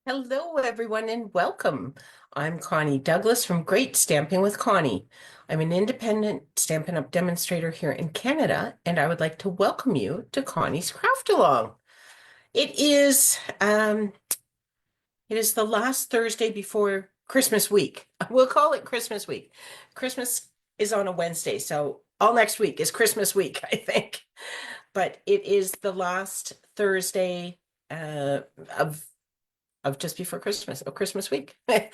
Hello, everyone, and welcome. I'm Connie Douglas from Great Stamping with Connie. I'm an independent Stampin' Up! Demonstrator here in Canada, and I would like to welcome you to Connie's Craft Along. It is the last Thursday before Christmas week. We'll call it Christmas week. Christmas is on a Wednesday, so all next week is Christmas week, I think. But it is the last Thursday uh, of just before Christmas, of Christmas week. And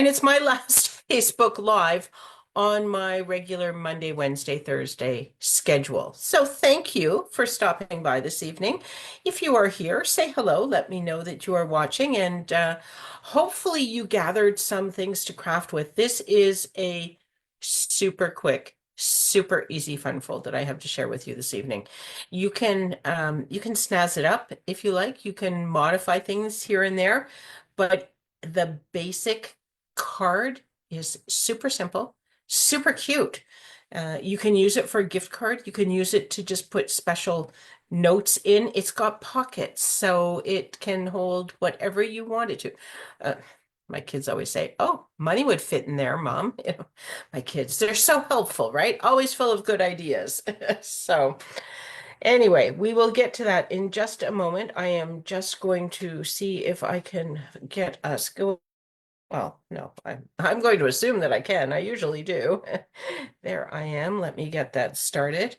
it's my last Facebook Live on my regular Monday, Wednesday, Thursday schedule. So thank you for stopping by this evening. If you are here, say hello. Let me know that you are watching, and hopefully you gathered some things to craft with. This is a super quick, super easy fun fold that I have to share with you this evening. You can snazz it up if you like. You can modify things here and there, but the basic card is super simple, super cute. You can use it for a gift card. You can use it to just put special notes in. It's got pockets, so it can hold whatever you want it to. Uh, my kids always say, "Oh, money would fit in there, Mom." You know, my kids, they're so helpful, right? Always full of good ideas. So. Anyway, we will get to that in just a moment. I am just going to see if I can get us go. Well, no, I'm going to assume that I can. I usually do. There I am. Let me get that started.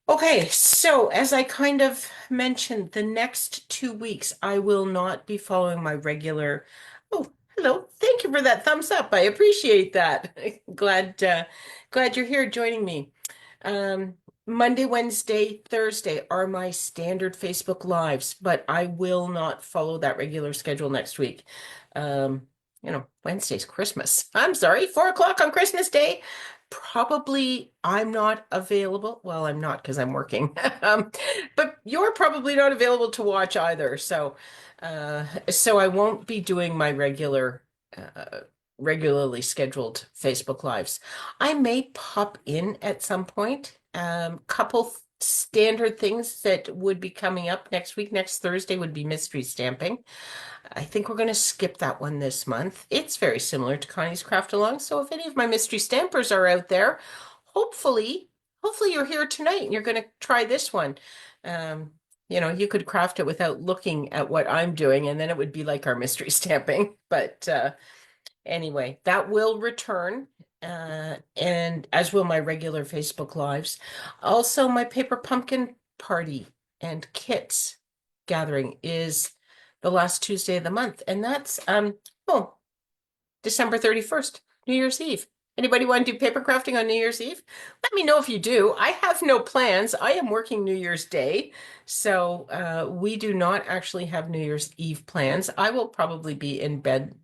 Okay, so as I kind of mentioned, the next 2 weeks I will not be following my regular. Oh, hello. Thank you for that thumbs up. I appreciate that. Glad you're here joining me. Um, Monday, Wednesday, Thursday are my standard Facebook Lives, but I will not follow that regular schedule next week. Wednesday's Christmas. I'm sorry, 4 o'clock on Christmas Day. Probably I'm not available. Well, I'm not because I'm working. But you're probably not available to watch either. So I won't be doing my uh, regularly scheduled Facebook Lives. I may pop in at some point. Couple standard things that would be coming up next week. Next Thursday would be mystery stamping. I think we're going to skip that one this month. It's very similar to Connie's Craft Along. So if any of my mystery stampers are out there, hopefully, hopefully you're here tonight and you're going to try this one. Um, you could craft it without looking at what I'm doing, and then it would be like our mystery stamping. But anyway, that will return, and as will my regular Facebook Lives. Also, my paper pumpkin party and kits gathering is the last Tuesday of the month, and that's December 31st, New Year's Eve. Anybody want to do paper crafting on New Year's Eve? Let me know if you do. I have no plans. I am working New Year's Day, so we do not actually have New Year's Eve plans. I will probably be in bed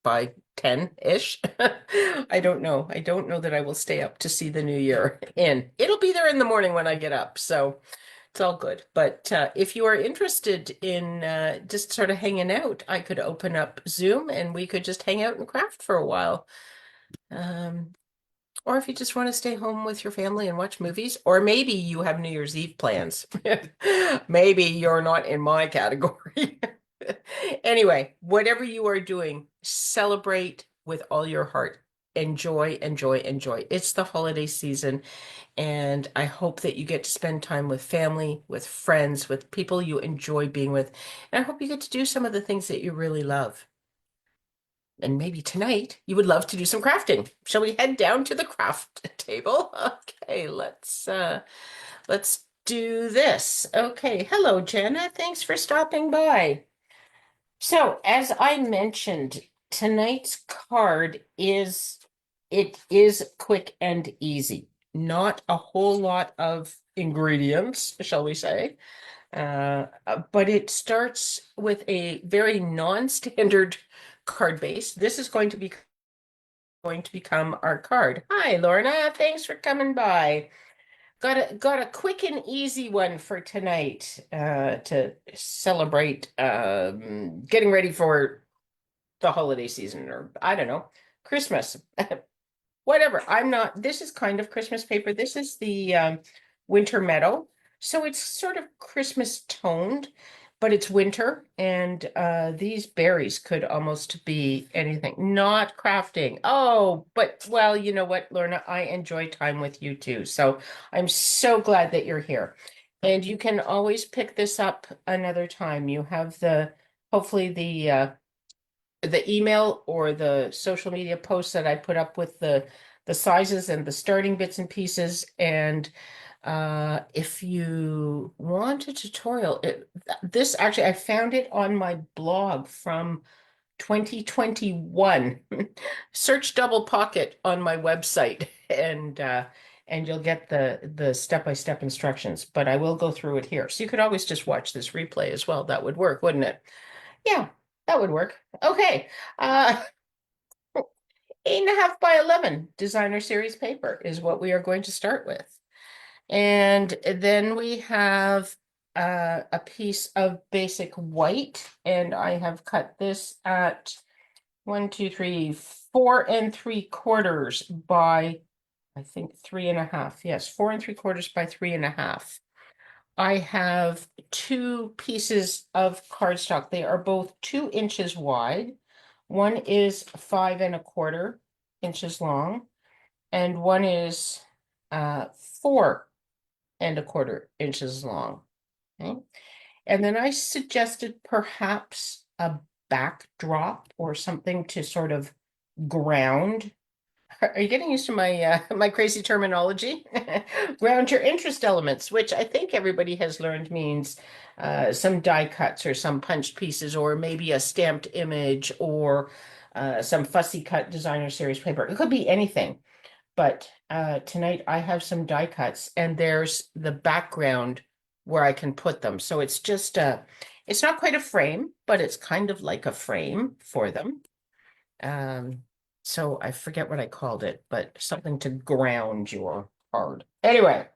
by 10-ish. I don't know. I don't know that I will stay up to see the new year in. It'll be there in the morning when I get up, so it's all good. But if you are interested in just sort of hanging out, I could open up Zoom and we could just hang out and craft for a while. Um, or if you just want to stay home with your family and watch movies, or maybe you have New Year's Eve plans. Maybe you're not in my category. Anyway, whatever you are doing, celebrate with all your heart. Enjoy, enjoy, enjoy. It's the holiday season, and I hope that you get to spend time with family, with friends, with people you enjoy being with. And I hope you get to do some of the things that you really love. And maybe tonight you would love to do some crafting. Shall we head down to the craft table? Okay, let's do this. Okay, hello, Jenna. Thanks for stopping by. So, as I mentioned, tonight's card is quick and easy. Not a whole lot of ingredients, shall we say. But it starts with a very non-standard card base. This is going to become our card. Hi, Lorna. Thanks for coming by. Got a quick and easy one for tonight to celebrate getting ready for the holiday season, or I don't know, Christmas. Whatever. I'm not, this is kind of Christmas paper. This is the Winter Meadow. So it's sort of Christmas toned, but it's winter, and these berries could almost be anything. Not crafting. Oh, but well, you know what, Lorna, I enjoy time with you too. So I'm so glad that you're here. And you can always pick this up another time. You have hopefully the email or the social media posts that I put up with the sizes and the starting bits and pieces. And if you want a tutorial, this actually I found it on my blog from 2021. Search double pocket on my website and you'll get the step-by-step instructions, but I will go through it here. So you could always just watch this replay as well. That would work, wouldn't it? Yeah, that would work. Okay. Uh, 8.5 by 11 designer series paper is what we are going to start with. And then we have a piece of basic white, and I have cut this at 4 3/4 by, I think, 3.5. Yes, 4 3/4 by 3.5. I have two pieces of cardstock. They are both 2 inches wide. One is 5 1/4 inches long, and one is 4 1/4 inches long. Okay. And then I suggested perhaps a backdrop or something to sort of ground. Are you getting used to my my crazy terminology? Ground your interest elements, which I think everybody has learned means some die cuts or some punched pieces, or maybe a stamped image, or some fussy cut designer series paper. It could be anything. But tonight I have some die cuts, and there's the background where I can put them. So it's just it's not quite a frame, but it's kind of like a frame for them. Um, so I forget what I called it, but something to ground your card. Anyway,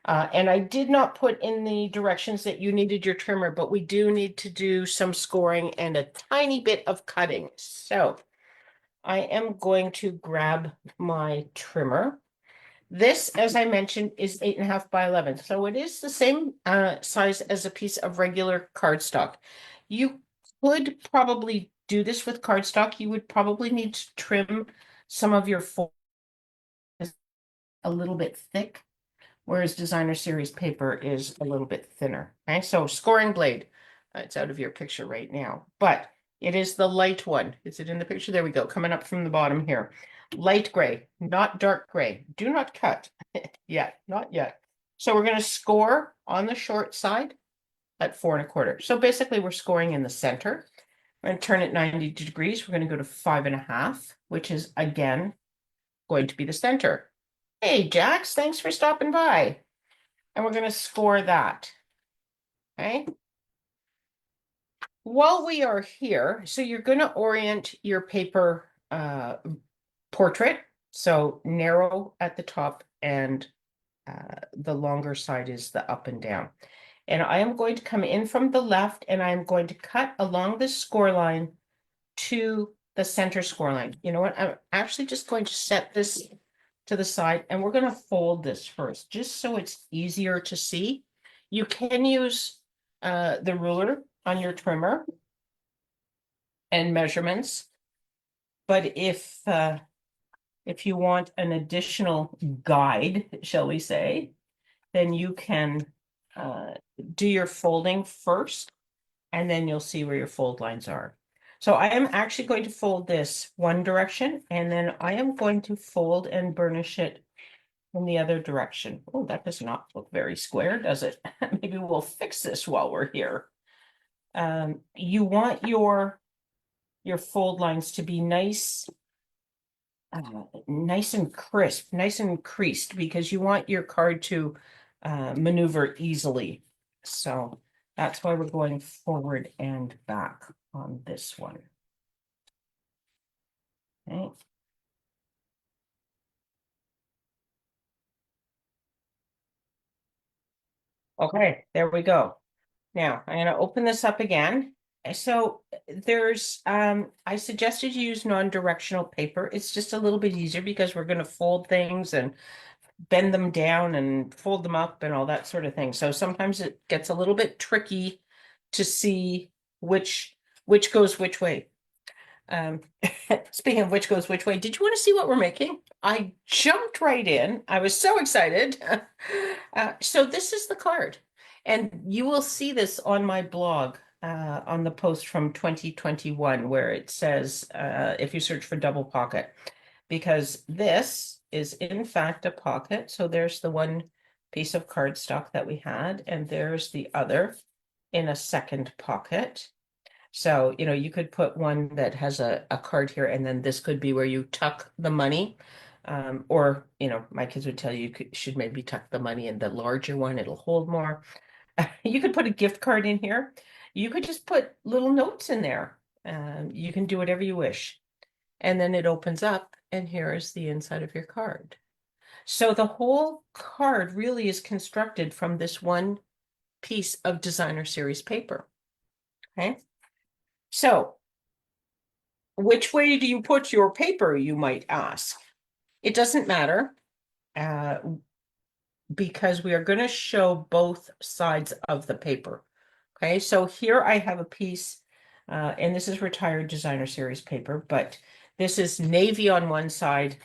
and I did not put in the directions that you needed your trimmer, but we do need to do some scoring and a tiny bit of cutting. So I am going to grab my trimmer. This, as I mentioned, is 8.5 by 11. So it is the same size as a piece of regular cardstock. You could probably do this with cardstock. You would probably need to trim some of your fold a little bit thick, whereas designer series paper is a little bit thinner. Okay, so scoring blade, it's out of your picture right now, but it is the light one. Is it in the picture? There we go, coming up from the bottom here. Light gray, not dark gray. Do not cut yet, not yet. So we're going to score on the short side at 4 1/4. So basically we're scoring in the center. We're going to turn it 90 degrees. We're going to go to 5.5, which is again going to be the center. Hey, Jax, thanks for stopping by. And we're going to score that. Okay. While we are here, so you're going to orient your paper portrait. So narrow at the top, and the longer side is the up and down. And I am going to come in from the left, and I'm going to cut along the score line to the center score line. You know what? I'm actually just going to set this to the side, and we're going to fold this first, just so it's easier to see. You can use the ruler on your trimmer and measurements, but if you want an additional guide, shall we say, then you can do your folding first, and then you'll see where your fold lines are. So I am actually going to fold this one direction, and then I am going to fold and burnish it in the other direction. Oh, that does not look very square, does it? Maybe we'll fix this while we're here. You want your fold lines to be nice, nice and crisp, nice and creased, because you want your card to maneuver easily. So that's why we're going forward and back on this one. Okay. Okay, there we go. Now I'm going to open this up again. So there's, I suggested you use non-directional paper. It's just a little bit easier because we're going to fold things and bend them down and fold them up and all that sort of thing. So sometimes it gets a little bit tricky to see which goes which way. Um, speaking of which goes which way, did you want to see what we're making? I jumped right in. I was so excited. So this is the card, and you will see this on my blog, on the post from 2021, where it says, if you search for double pocket, because this is in fact a pocket. So there's the one piece of cardstock that we had, and there's the other in a second pocket. So, you could put one that has a card here, and then this could be where you tuck the money. Or, my kids would tell you should maybe tuck the money in the larger one, it'll hold more. You could put a gift card in here. You could just put little notes in there. You can do whatever you wish. And then it opens up, and here is the inside of your card. So the whole card really is constructed from this one piece of designer series paper. Okay. So, which way do you put your paper, you might ask? It doesn't matter, because we are going to show both sides of the paper. Okay, so here I have a piece, and this is retired designer series paper, but this is navy on one side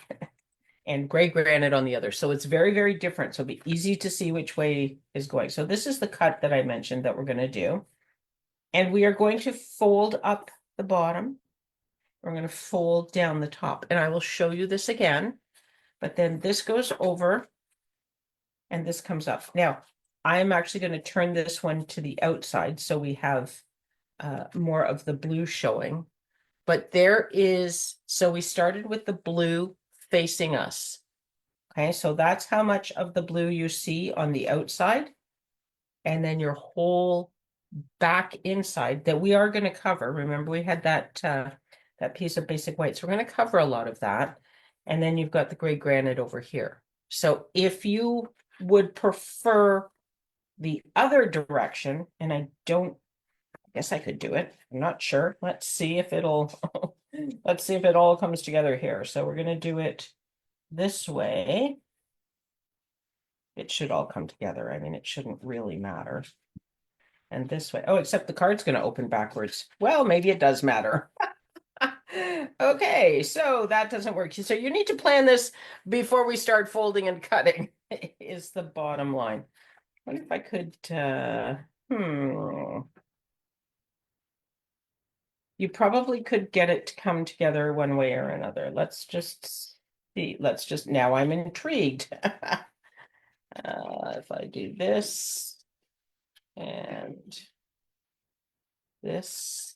and gray granite on the other. So it's very, very different. So it'll be easy to see which way is going. So this is the cut that I mentioned that we're going to do. And we are going to fold up the bottom. We're going to fold down the top, and I will show you this again, but then this goes over and this comes up. Now, I'm actually going to turn this one to the outside so we have more of the blue showing. But so we started with the blue facing us. Okay, so that's how much of the blue you see on the outside. And then your whole back inside that we are going to cover. Remember, we had that piece of basic white. So we're going to cover a lot of that. And then you've got the gray granite over here. So if you would prefer the other direction, and I guess I could do it. I'm not sure. Let's see if it all comes together here. So we're going to do it this way. It should all come together. I mean, it shouldn't really matter. And this way. Oh, except the card's going to open backwards. Well, maybe it does matter. Okay, so that doesn't work. So you need to plan this before we start folding and cutting, is the bottom line. What if I could, you probably could get it to come together one way or another. Let's just see. Now I'm intrigued. If I do this and this,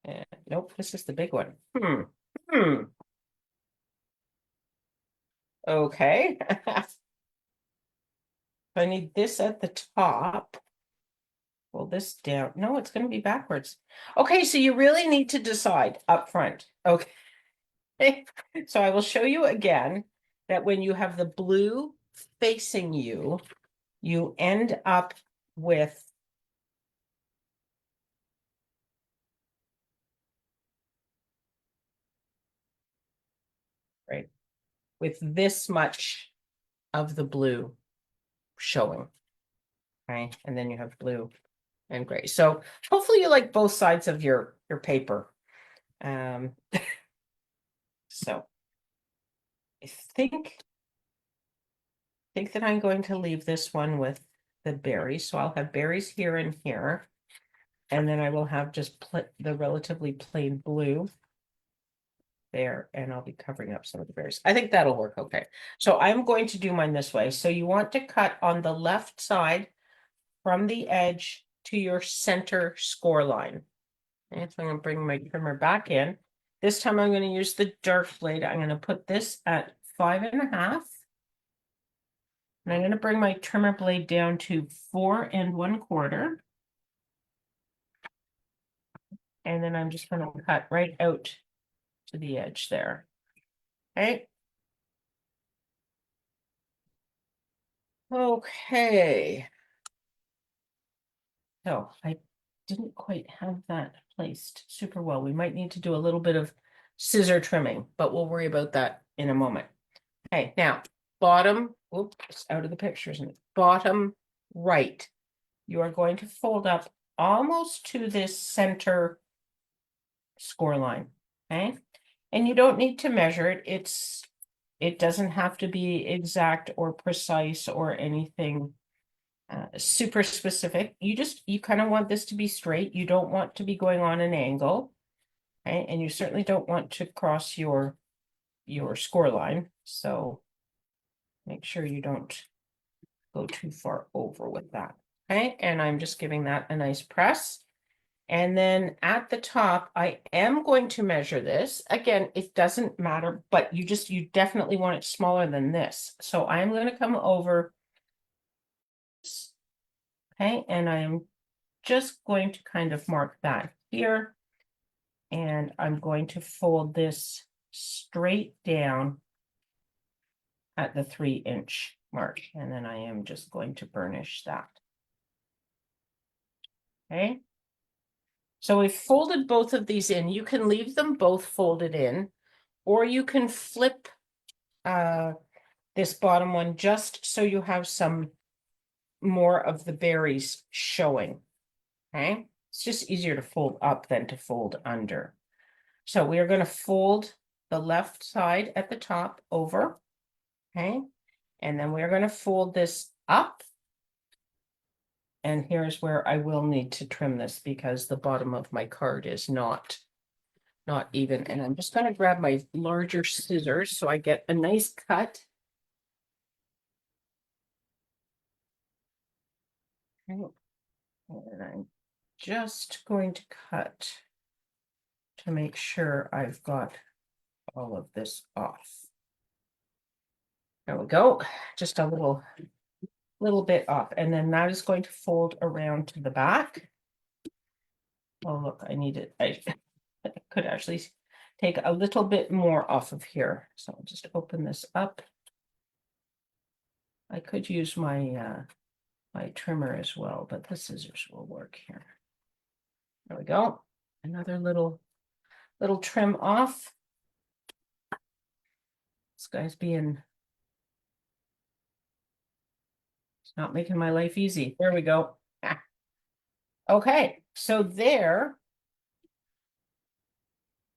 and nope, this is the big one. Okay. I need this at the top. Pull this down. No, it's going to be backwards. Okay, so you really need to decide up front. Okay. So I will show you again that when you have the blue facing you, you end up with this much of the blue showing. Okay, and then you have blue and gray. So hopefully you like both sides of your paper. So I think that I'm going to leave this one with the berries. So I'll have berries here and here. And then I will have just the relatively plain blue there, and I'll be covering up some of the berries. I think that'll work okay. So I'm going to do mine this way. So you want to cut on the left side from the edge to your center score line. And so I'm going to bring my trimmer back in. This time I'm going to use the dark blade. I'm going to put this at 5.5. And I'm going to bring my trimmer blade down to 4 1/4. And then I'm just going to cut right out to the edge there. Okay. Okay. So I didn't quite have that placed super well. We might need to do a little bit of scissor trimming, but we'll worry about that in a moment. Okay, now bottom, oops, it's out of the picture, isn't it? Bottom right. You are going to fold up almost to this center score line, okay? And you don't need to measure it. It doesn't have to be exact or precise or anything super specific. You kind of want this to be straight. You don't want to be going on an angle, okay? And you certainly don't want to cross your score line. So make sure you don't go too far over with that. Okay, and I'm just giving that a nice press. And then at the top, I am going to measure this. Again, it doesn't matter, but you definitely want it smaller than this. So I'm going to come over, okay, and I'm just going to kind of mark that here. And I'm going to fold this straight down at the 3-inch mark. And then I am just going to burnish that. Okay. So we've folded both of these in. You can leave them both folded in, or you can flip this bottom one just so you have some more of the berries showing. Okay. It's just easier to fold up than to fold under. So we are going to fold the left side at the top over. Okay. And then we're going to fold this up. And here's where I will need to trim this because the bottom of my card is not even. And I'm just going to grab my larger scissors so I get a nice cut. Okay. And I'm just going to cut to make sure I've got all of this off. There we go. Just a little bit off. And then that is going to fold around to the back. Oh, look, I need it. I could actually take a little bit more off of here. So I'll just open this up. I could use my my trimmer as well, but the scissors will work here. There we go. Another little trim off. This guy's being, it's not making my life easy. There we go. Ah. Okay, so there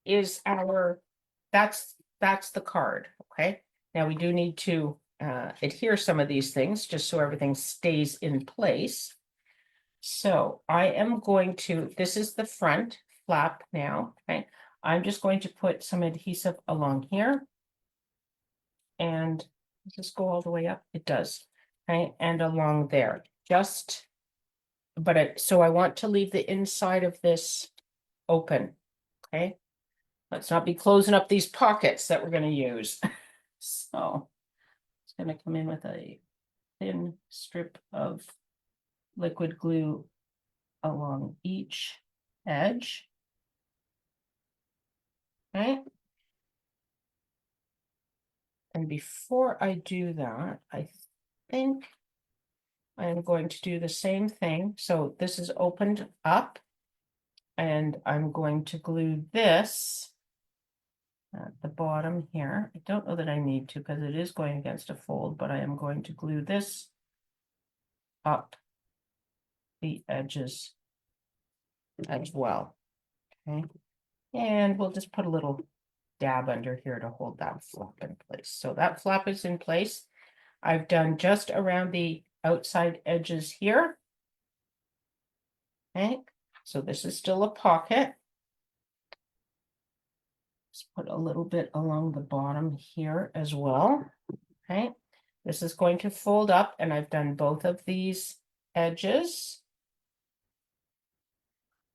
is our, that's the card. Okay, now we do need to adhere some of these things just so everything stays in place. So I am going to, this is the front flap now. Okay, I'm just going to put some adhesive along here. And does this go all the way up? It does. Okay, and along there. Just, but so I want to leave the inside of this open. Okay, let's not be closing up these pockets that we're going to use. So it's going to come in with a thin strip of liquid glue along each edge. Okay. And before I do that, I think I'm going to do the same thing. So this is opened up and I'm going to glue this at the bottom here. I don't know that I need to because it is going against a fold, but I am going to glue this up the edges as well. Okay. And we'll just put a little dab under here to hold that flap in place. So that flap is in place. I've done just around the outside edges here. Okay, so this is still a pocket. Let's put a little bit along the bottom here as well. Okay, this is going to fold up and I've done both of these edges.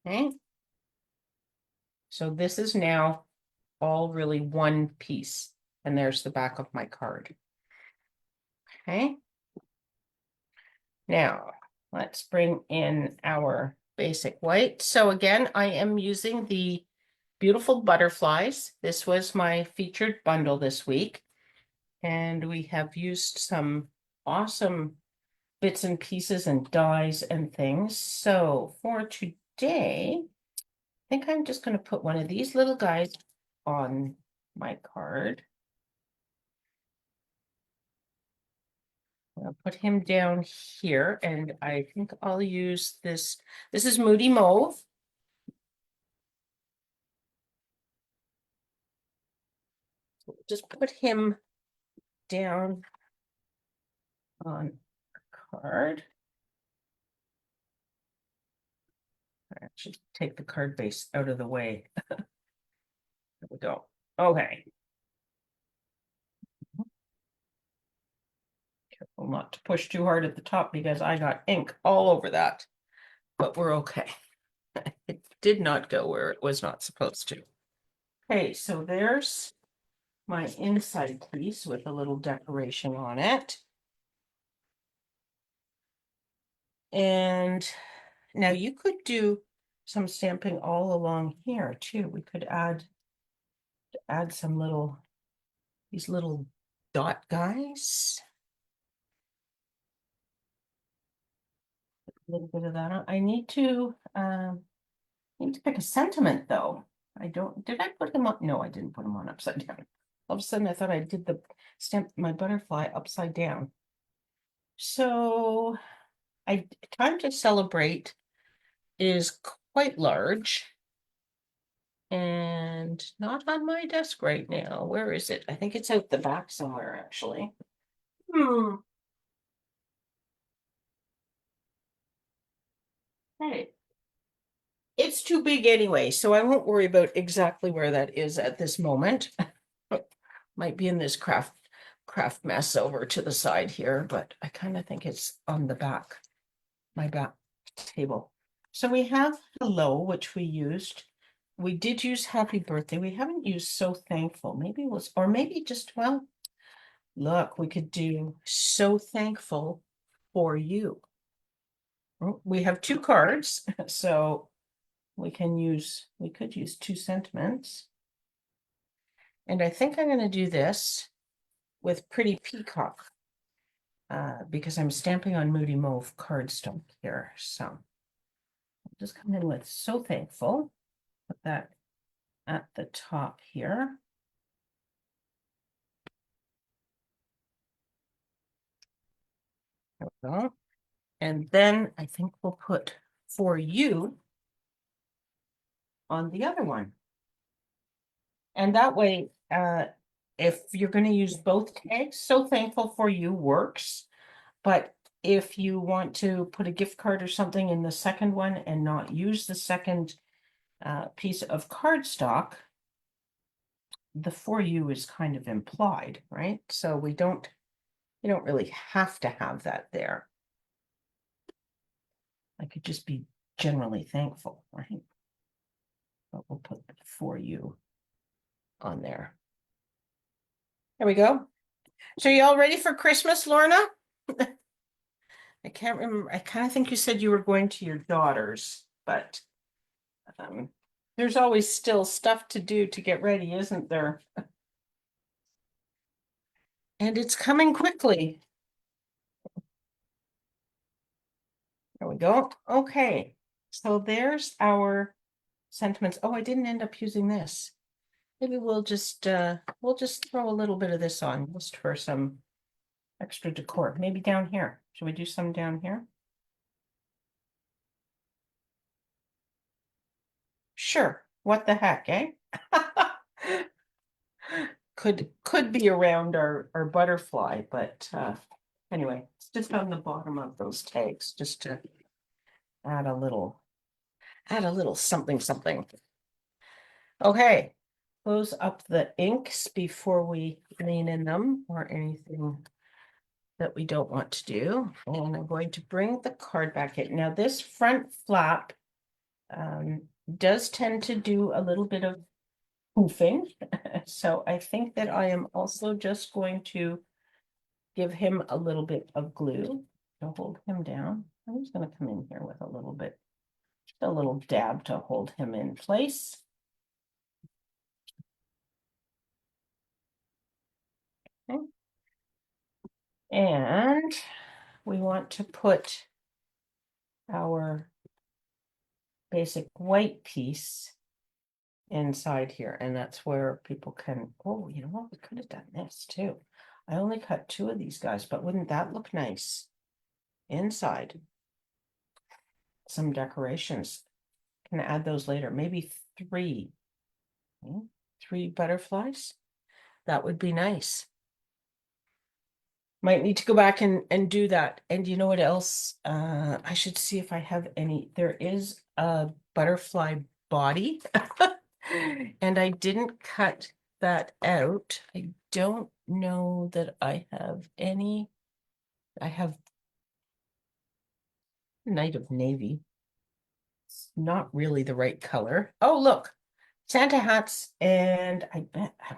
Okay, so this is now all really one piece. And there's the back of my card. Okay. Now, let's bring in our basic white. So again, I am using the Beautiful Butterflies. This was my featured bundle this week. And we have used some awesome bits and pieces and dies and things. So for today, I think I'm just going to put one of these little guys on my card. I'll put him down here, and I think I'll use this. This is Moody Mauve. Just put him down on a card. I should take the card base out of the way. There we go. Okay. Careful not to push too hard at the top because I got ink all over that, but we're okay. It did not go where it was not supposed to. Okay, so there's my inside piece with a little decoration on it. And now you could do some stamping all along here too. We could add some these little dot guys. A little bit of that on. I need to pick a sentiment though. Did I put him on? No, I didn't put him on upside down. All of a sudden I thought I did the stamp my butterfly upside down. So Time to Celebrate is quite large and not on my desk right now. Where is it? I think it's out the back somewhere actually. Hey. It's too big anyway, so I won't worry about exactly where that is at this moment. Might be in this craft mess over to the side here, but I kind of think it's on the back, my back table. So we have hello, which we used. We did use happy birthday. We haven't used so thankful. Maybe it was, or maybe just, well, look, we could do so thankful for you. We have two cards, so we could use two sentiments. And I think I'm going to do this with Pretty Peacock because I'm stamping on Moody Mauve cardstock here. So I'll just come in with So Thankful. Put that at the top here. There we go. And then I think we'll put For You on the other one. And that way, if you're going to use both tags, So Thankful for You works. But if you want to put a gift card or something in the second one and not use the second piece of cardstock, the For You is kind of implied, right? So you don't really have to have that there. I could just be generally thankful, right? But we'll put the For You on there. There we go. So you all ready for Christmas, Lorna? I can't remember. I kind of think you said you were going to your daughter's, but there's always still stuff to do to get ready, isn't there? And it's coming quickly. There we go. Okay. So there's our sentiments. Oh, I didn't end up using this. Maybe we'll just throw a little bit of this on just for some extra decor. Maybe down here. Should we do some down here? Sure. What the heck, eh? Could be around our butterfly, but anyway, it's just on the bottom of those tags, just to add a little something something. Okay, close up the inks before we lean in them or anything that we don't want to do. And I'm going to bring the card back in. Now this front flap does tend to do a little bit of poofing. So I think that I am also just going to give him a little bit of glue to hold him down. I'm just going to come in here with a little bit, just a little dab to hold him in place. Okay. And we want to put our basic white piece inside here, and that's where people can, oh, you know what, we could have done this too. I only cut 2 of these guys, but wouldn't that look nice? Inside. Some decorations. Can add those later. Maybe 3. 3 butterflies. That would be nice. Might need to go back and do that. And you know what else? I should see if I have any. There is a butterfly body. And I didn't cut that out. I don't know that I have any. I have Night of Navy. It's not really the right color. Oh, look, Santa hats. And I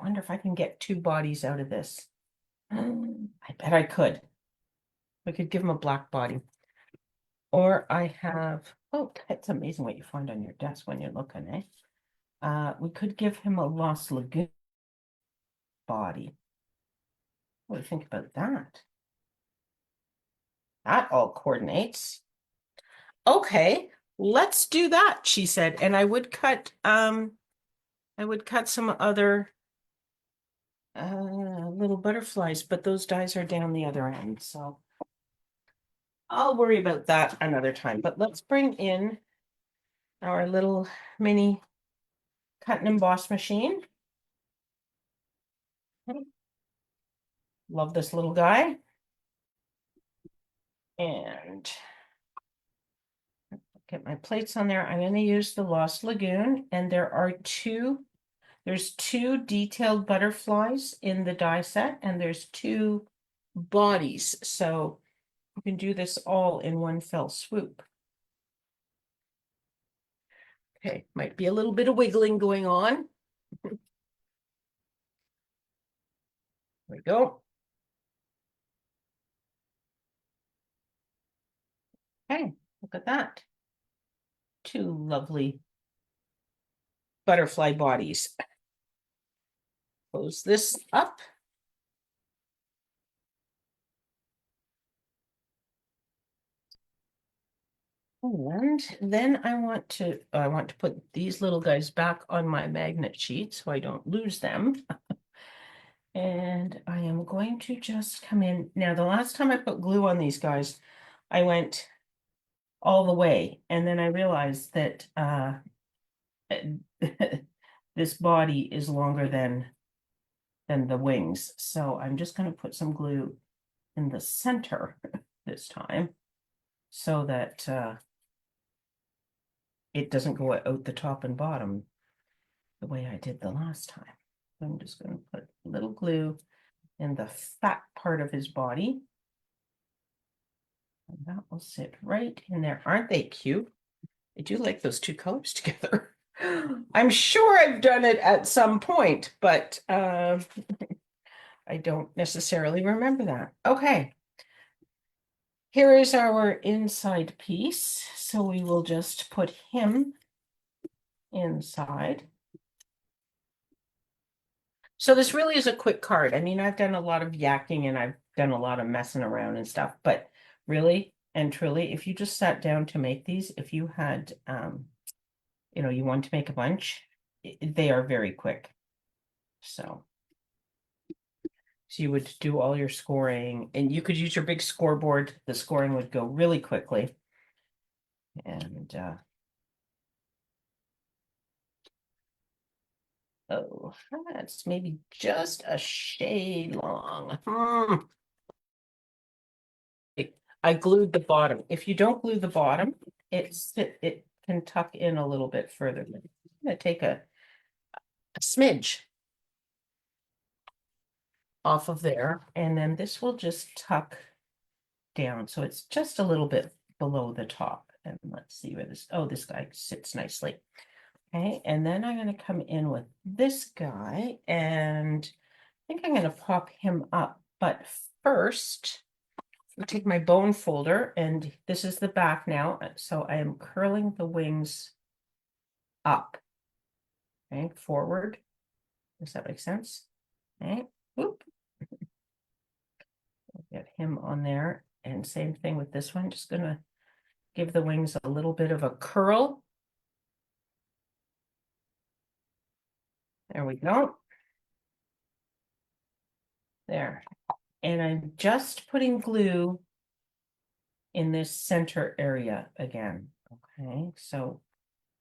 wonder if I can get 2 bodies out of this. I bet I could. We could give him a black body. Or I have, oh, that's amazing what you find on your desk when you're looking, eh? We could give him a Lost Lagoon body. What do you think about that? That all coordinates. Okay, let's do that, she said. And I would cut some other little butterflies, but those dies are down the other end, so I'll worry about that another time. But let's bring in our little mini cut and emboss machine. Love this little guy. And get my plates on there. I'm going to use the Lost Lagoon, and there's 2 detailed butterflies in the die set, and there's 2 bodies. So you can do this all in one fell swoop. Okay, might be a little bit of wiggling going on. There we go. Okay, look at that. 2 lovely butterfly bodies. Close this up. And then I want to put these little guys back on my magnet sheet so I don't lose them. And I am going to just come in. Now, the last time I put glue on these guys, I went all the way, and then I realized that this body is longer than the wings. So I'm just going to put some glue in the center this time so that it doesn't go out the top and bottom the way I did the last time. I'm just going to put a little glue in the fat part of his body. And that will sit right in there. Aren't they cute? I do like those 2 colors together. I'm sure I've done it at some point, but I don't necessarily remember that. Okay. Here is our inside piece. So we will just put him inside. So this really is a quick card. I mean, I've done a lot of yakking and I've done a lot of messing around and stuff, but really and truly, if you just sat down to make these, if you had, you want to make a bunch, they are very quick. So you would do all your scoring, and you could use your big scoreboard. The scoring would go really quickly. And oh, that's maybe just a shade long. I glued the bottom. If you don't glue the bottom, it can tuck in a little bit further. I'm gonna take a smidge off of there, and then this will just tuck down. So it's just a little bit below the top. And let's see where this guy sits nicely. Okay, and then I'm going to come in with this guy, and I think I'm going to pop him up. But first, I'll take my bone folder, and this is the back now. So I am curling the wings up, okay, forward. Does that make sense? Okay, whoop. Get him on there, and same thing with this one. Just gonna give the wings a little bit of a curl. There we go. There. And I'm just putting glue in this center area again. Okay, so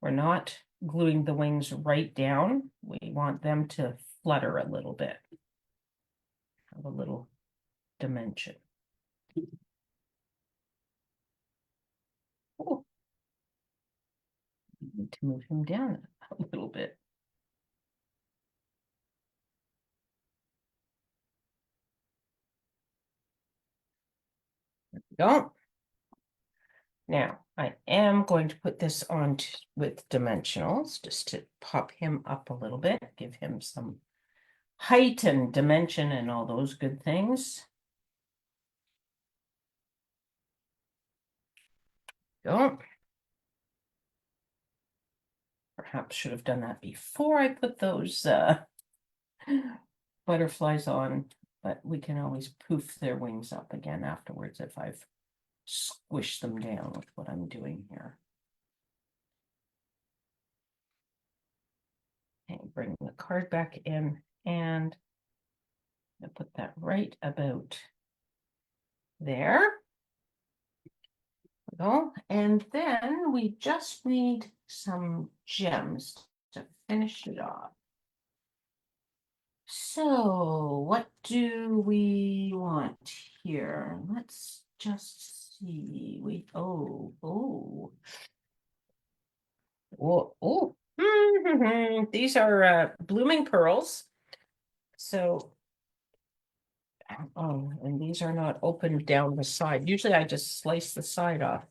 we're not gluing the wings right down. We want them to flutter a little bit, have a little dimension. Oh, need to move him down a little bit. There we go. Now, I am going to put this on with dimensionals just to pop him up a little bit, give him some height and dimension and all those good things. Go. Perhaps should have done that before I put those butterflies on, but we can always poof their wings up again afterwards if I've squished them down with what I'm doing here. Okay, bring the card back in and I put that right about there. Go. And then we just need some gems to finish it off. So what do we want here? Let's just see. Oh. These are blooming pearls. So, and these are not opened down the side. Usually I just slice the side off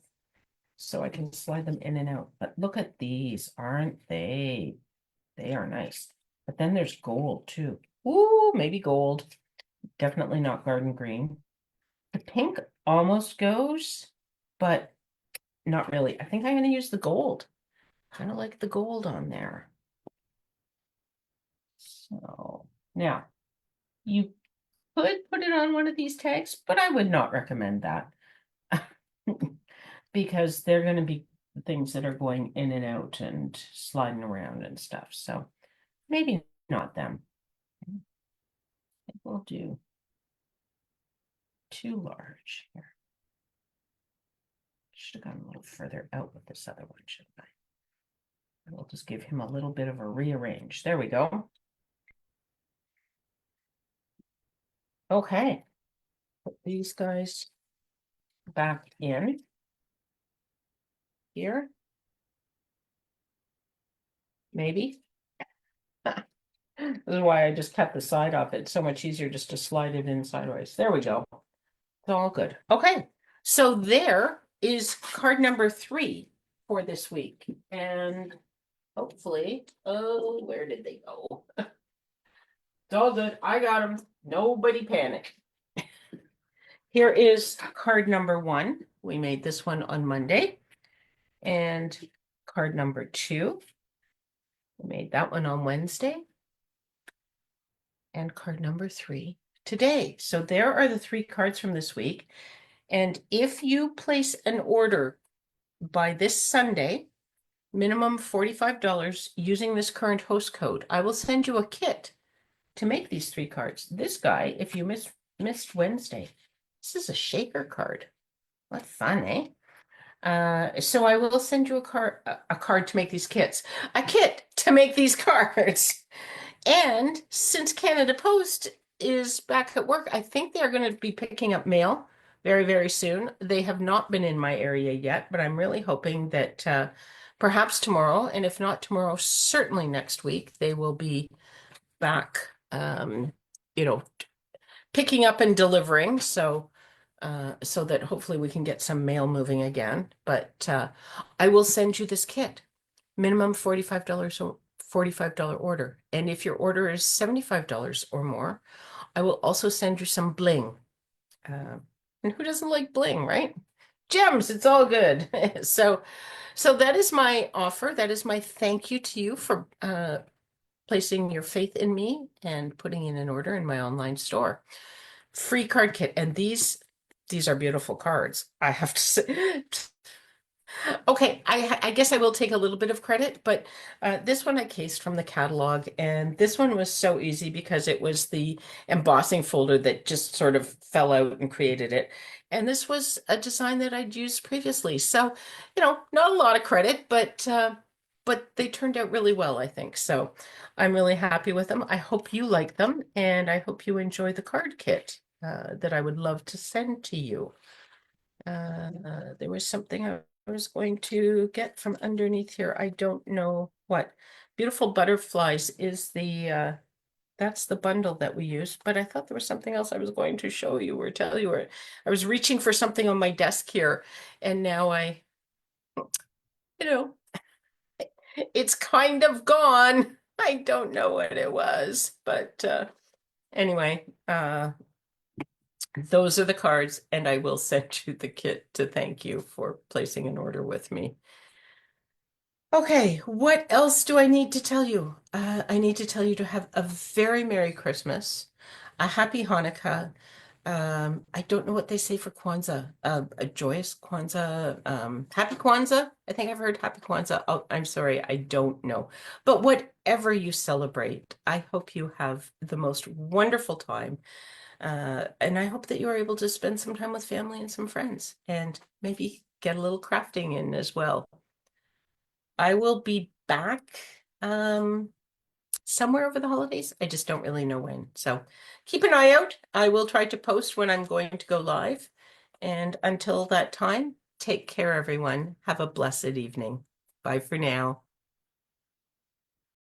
so I can slide them in and out. But look at these, aren't they? They are nice. But then there's gold too. Ooh, maybe gold. Definitely not garden green. The pink almost goes, but not really. I think I'm going to use the gold. Kind of like the gold on there. So now you could put it on one of these tags, but I would not recommend that because they're going to be things that are going in and out and sliding around and stuff. So maybe not them. I think we'll do too large here. Should have gone a little further out with this other one, shouldn't I? We'll just give him a little bit of a rearrange. There we go. Okay. Put these guys back in here. Maybe. This is why I just cut the side off. It's so much easier just to slide it in sideways. There we go. It's all good. Okay. So there is card number 3 for this week. And hopefully, oh, where did they go? It's all good. I got them. Nobody panic. Here is card number 1. We made this one on Monday. And card number 2. We made that one on Wednesday. And card number 3 today. So there are the 3 cards from this week. And if you place an order by this Sunday, minimum $45 using this current host code, I will send you a kit to make these 3 cards. This guy, if you missed Wednesday, this is a shaker card. What fun, eh? So I will send you a card to make these kits. A kit to make these cards. And since Canada Post is back at work, I think they're going to be picking up mail very, very soon. They have not been in my area yet, but I'm really hoping that perhaps tomorrow, and if not tomorrow, certainly next week, they will be back, you know, picking up and delivering. So that hopefully we can get some mail moving again. But I will send you this kit. Minimum $45 or $45 order. And if your order is $75 or more, I will also send you some bling. And who doesn't like bling, right? Gems, it's all good. So that is my offer. That is my thank you to you for placing your faith in me and putting in an order in my online store. Free card kit. And these are beautiful cards. I have to say, Okay, I guess I will take a little bit of credit, but this one I cased from the catalog, and this one was so easy because it was the embossing folder that just sort of fell out and created it. And this was a design that I'd used previously. So, not a lot of credit, but they turned out really well, I think. So I'm really happy with them. I hope you like them, and I hope you enjoy the card kit that I would love to send to you. There was something I was going to get from underneath here. I don't know what. Beautiful Butterflies is that's the bundle that we use, but I thought there was something else I was going to show you or tell you. Or I was reaching for something on my desk here, and now you know, it's kind of gone. I don't know what it was, but anyway, those are the cards, and I will send you the kit to thank you for placing an order with me. Okay, what else do I need to tell you? I need to tell you to have a very Merry Christmas, a Happy Hanukkah. I don't know what they say for Kwanzaa. A joyous Kwanzaa, Happy Kwanzaa. I think I've heard Happy Kwanzaa. Oh, I'm sorry, I don't know. But whatever you celebrate, I hope you have the most wonderful time. And I hope that you are able to spend some time with family and some friends, and maybe get a little crafting in as well. I will be back somewhere over the holidays. I just don't really know when. So keep an eye out. I will try to post when I'm going to go live. And until that time, take care, everyone. Have a blessed evening. Bye for now.